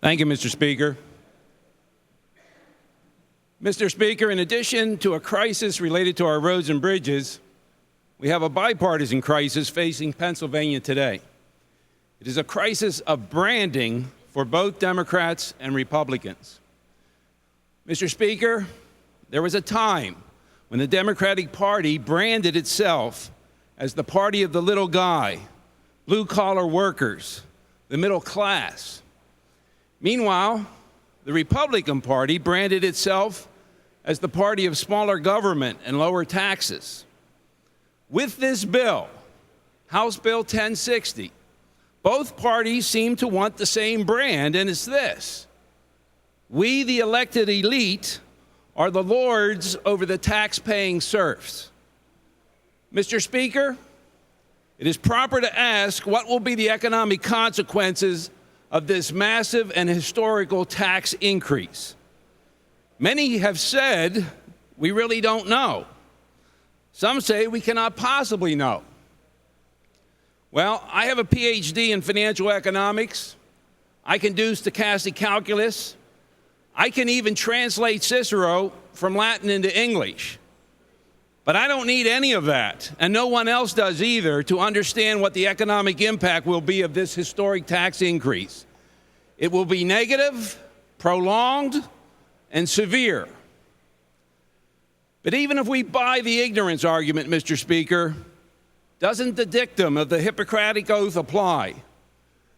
Thank you, Mr. Speaker. Mr. Speaker, in addition to a crisis related to our roads and bridges, we have a bipartisan crisis facing Pennsylvania today. It is a crisis of branding for both Democrats and Republicans. Mr. Speaker, there was a time when the Democratic Party branded itself as the party of the little guy, blue-collar workers, the middle class. Meanwhile, the Republican Party branded itself as the party of smaller government and lower taxes. With this bill, House Bill 1060, both parties seem to want the same brand, and it's this: we, the elected elite, are the lords over the tax-paying serfs. Mr. Speaker, it is proper to ask what will be the economic consequences of this massive and historical tax increase. Many have said we really don't know. Some say we cannot possibly know. Well, I have a PhD in financial economics. I can do stochastic calculus. I can even translate Cicero from Latin into English. But I don't need any of that, and no one else does either, to understand what the economic impact will be of this historic tax increase. It will be negative, prolonged, and severe. But even if we buy the ignorance argument, Mr. Speaker, doesn't the dictum of the Hippocratic Oath apply?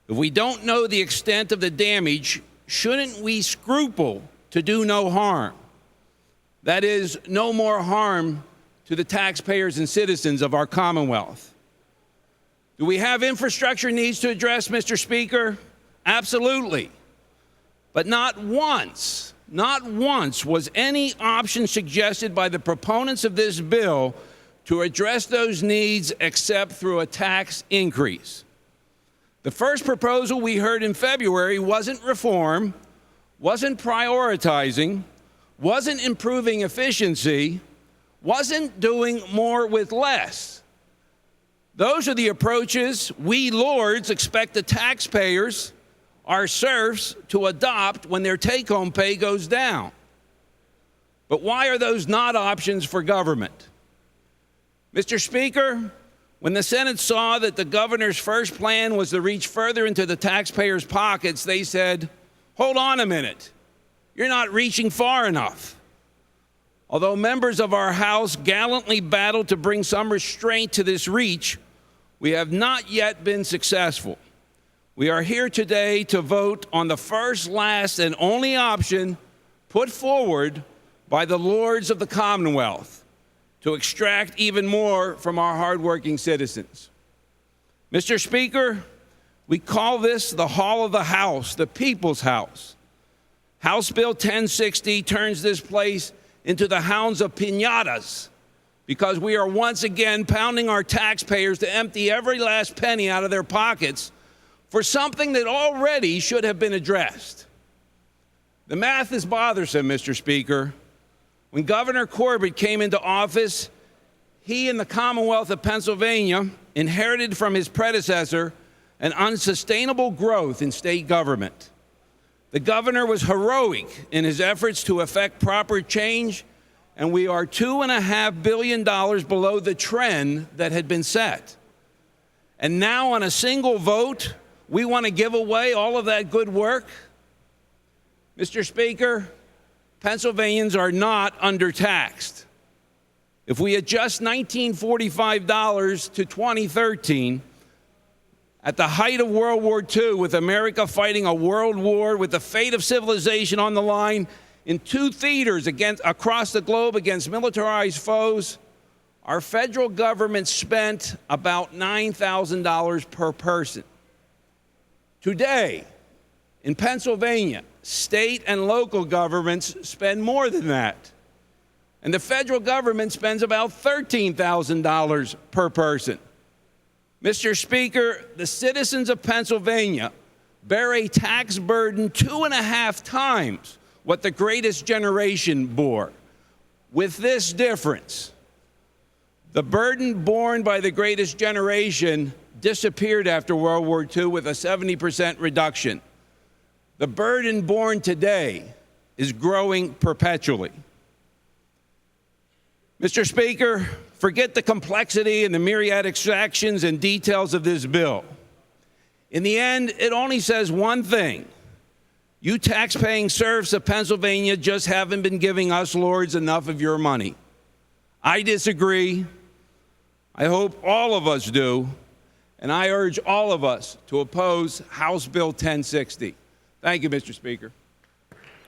If we don't know the extent of the damage, shouldn't we scruple to do no harm? That is, no more harm to the taxpayers and citizens of our Commonwealth. Do we have infrastructure needs to address, Mr. Speaker? Absolutely. But not once was any option suggested by the proponents of this bill to address those needs except through a tax increase. The first proposal we heard in February wasn't reform, wasn't prioritizing, wasn't improving efficiency, wasn't doing more with less. Those are the approaches we lords expect the taxpayers, our serfs, to adopt when their take-home pay goes down. But why are those not options for government? Mr. Speaker, when the Senate saw that the governor's first plan was to reach further into the taxpayers' pockets, they said, hold on a minute, you're not reaching far enough. Although members of our House gallantly battled to bring some restraint to this reach, we have not yet been successful. We are here today to vote on the first, last, and only option put forward by the lords of the Commonwealth to extract even more from our hardworking citizens. Mr. Speaker, we call this the Hall of the House, the People's House. House Bill 1060 turns this place into the hounds of piñatas because we are once again pounding our taxpayers to empty every last penny out of their pockets for something that already should have been addressed. The math is bothersome, Mr. Speaker. When Governor Corbett came into office, he and the Commonwealth of Pennsylvania inherited from his predecessor an unsustainable growth in state government. The governor was heroic in his efforts to effect proper change, and we are $2.5 billion below the trend that had been set. And now on a single vote, we want to give away all of that good work? Mr. Speaker, Pennsylvanians are not undertaxed. If we adjust $1945 to 2013, at the height of World War II, with America fighting a world war with the fate of civilization on the line in two theaters across the globe against militarized foes, our federal government spent about $9,000 per person. Today, in Pennsylvania, state and local governments spend more than that. And the federal government spends about $13,000 per person. Mr. Speaker, the citizens of Pennsylvania bear a tax burden 2.5 times what the greatest generation bore, with this difference: the burden borne by the greatest generation disappeared after World War II with a 70% reduction. The burden borne today is growing perpetually. Mr. Speaker, forget the complexity and the myriad extractions and details of this bill. In the end, it only says one thing. You tax-paying serfs of Pennsylvania just haven't been giving us lords enough of your money. I disagree. I hope all of us do. And I urge all of us to oppose House Bill 1060. Thank you, Mr. Speaker.